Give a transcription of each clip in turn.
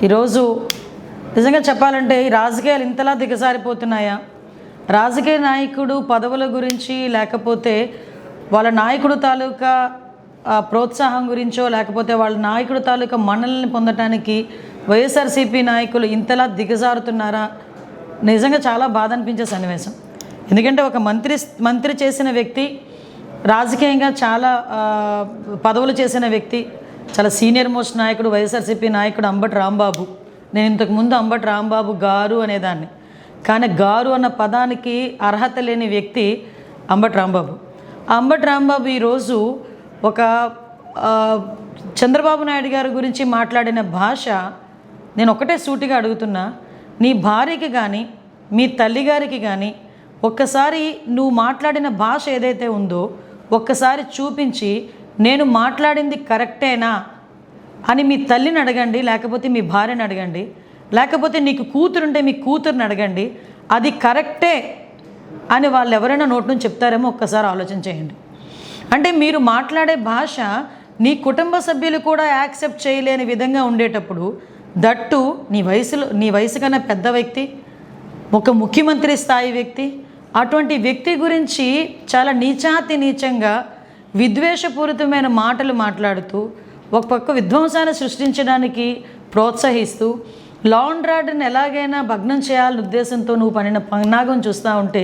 ఈరోజు నిజంగా చెప్పాలంటే ఈ రాజకీయాలు ఇంతలా దిగజారిపోతున్నాయా? రాజకీయ నాయకుడు పదవుల గురించి, లేకపోతే వాళ్ళ నాయకుడు తాలూకా ప్రోత్సాహం గురించో, లేకపోతే వాళ్ళ నాయకుడు తాలూకా మన్ననల్ని పొందటానికి వైఎస్ఆర్సీపీ నాయకులు ఇంతలా దిగజారుతున్నారా? నిజంగా చాలా బాధ అనిపించే సన్నివేశం. ఎందుకంటే ఒక మంత్రి చేసిన వ్యక్తి, రాజకీయంగా చాలా పదవులు చేసిన వ్యక్తి, చాలా సీనియర్ మోస్ట్ నాయకుడు, వైఎస్ఆర్సీపీ నాయకుడు అంబటి రాంబాబు. నేను ఇంతకుముందు అంబటి రాంబాబు గారు అనేదాన్ని, కానీ గారు అన్న పదానికి అర్హత లేని వ్యక్తి అంబటి రాంబాబు. అంబటి రాంబాబు ఈరోజు ఒక చంద్రబాబు నాయుడు గారి గురించి మాట్లాడిన భాష, నేను ఒకటే సూటిగా అడుగుతున్నా, నీ భార్యకి కానీ మీ తల్లిగారికి కానీ ఒక్కసారి నువ్వు మాట్లాడిన భాష ఏదైతే ఉందో ఒక్కసారి చూపించి, నేను మాట్లాడింది కరెక్టేనా అని మీ తల్లిని అడగండి, లేకపోతే మీ భార్యని అడగండి, లేకపోతే నీకు కూతురుంటే మీ కూతురుని అడగండి, అది కరెక్టే అని వాళ్ళు ఎవరైనా నోటి నుంచి చెప్తారేమో ఒక్కసారి ఆలోచన చేయండి. అంటే మీరు మాట్లాడే భాష నీ కుటుంబ సభ్యులు కూడా యాక్సెప్ట్ చేయలేని విధంగా ఉండేటప్పుడు, దట్టు నీ వయసు కన్నా పెద్ద వ్యక్తి, ఒక ముఖ్యమంత్రి స్థాయి వ్యక్తి, అటువంటి వ్యక్తి గురించి చాలా నీచంగా విద్వేషపూరితమైన మాటలు మాట్లాడుతూ, ఒక పక్క విధ్వంసాన్ని సృష్టించడానికి ప్రోత్సహిస్తూ, లా అండ్ ఆర్డర్ని ఎలాగైనా భగ్నం చేయాలనే ఉద్దేశంతో నువ్వు పనిన పన్నాగం చూస్తూ ఉంటే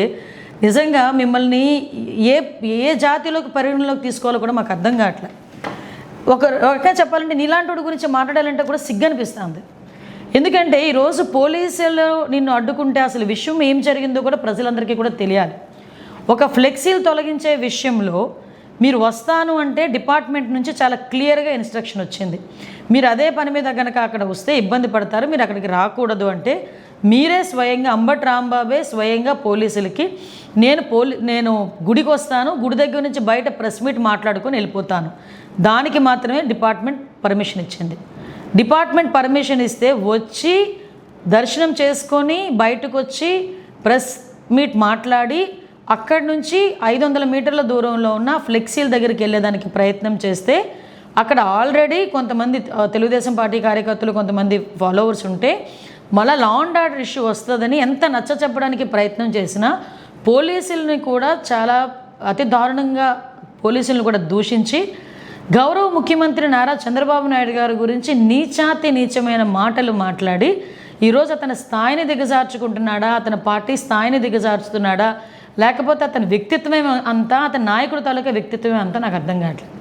నిజంగా మిమ్మల్ని ఏ జాతిలోకి పరిగణలోకి తీసుకోవాలో కూడా మాకు అర్థం కావట్లేదు. ఒక చెప్పాలంటే నీలాంటి గురించి మాట్లాడాలంటే కూడా సిగ్గనిపిస్తుంది. ఎందుకంటే ఈరోజు పోలీసులు నిన్ను అడ్డుకుంటే అసలు విషయం ఏం జరిగిందో కూడా ప్రజలందరికీ కూడా తెలియాలి. ఒక ఫ్లెక్సీలు తొలగించే విషయంలో మీరు వస్తాను అంటే డిపార్ట్మెంట్ నుంచి చాలా క్లియర్గా ఇన్స్ట్రక్షన్ వచ్చింది. మీరు అదే పని మీద కనుక అక్కడ వస్తే ఇబ్బంది పడతారు, మీరు అక్కడికి రాకూడదు అంటే మీరే స్వయంగా అంబటి రాంబాబే స్వయంగా పోలీసులకి నేను గుడికి వస్తాను, గుడి దగ్గర నుంచి బయట ప్రెస్ మీట్ మాట్లాడుకొని వెళ్ళిపోతాను, దానికి మాత్రమే డిపార్ట్మెంట్ పర్మిషన్ ఇచ్చింది. డిపార్ట్మెంట్ పర్మిషన్ ఇస్తే వచ్చి దర్శనం చేసుకొని బయటకు వచ్చి ప్రెస్ మీట్ మాట్లాడి అక్కడి నుంచి 500 మీటర్ల దూరంలో ఉన్న ఫ్లెక్సీల దగ్గరికి వెళ్ళేదానికి ప్రయత్నం చేస్తే అక్కడ ఆల్రెడీ కొంతమంది తెలుగుదేశం పార్టీ కార్యకర్తలు, కొంతమంది ఫాలోవర్స్ ఉంటే మళ్ళీ లా అండ్ ఆర్డర్ ఇష్యూ వస్తుందని ఎంత నచ్చ చెప్పడానికి ప్రయత్నం చేసినా పోలీసుల్ని కూడా చాలా అతి దారుణంగా పోలీసులను కూడా దూషించి గౌరవ ముఖ్యమంత్రి నారా చంద్రబాబు నాయుడు గారి గురించి నీచమైన మాటలు మాట్లాడి ఈరోజు అతని స్థాయిని దిగజార్చుకుంటున్నాడా, అతని పార్టీ స్థాయిని దిగజార్చుతున్నాడా, లేకపోతే అతని వ్యక్తిత్వమే అంతా, అతని నాయకుడి తాలూకా వ్యక్తిత్వమే అంతా నాకు అర్థం కావట్లేదు.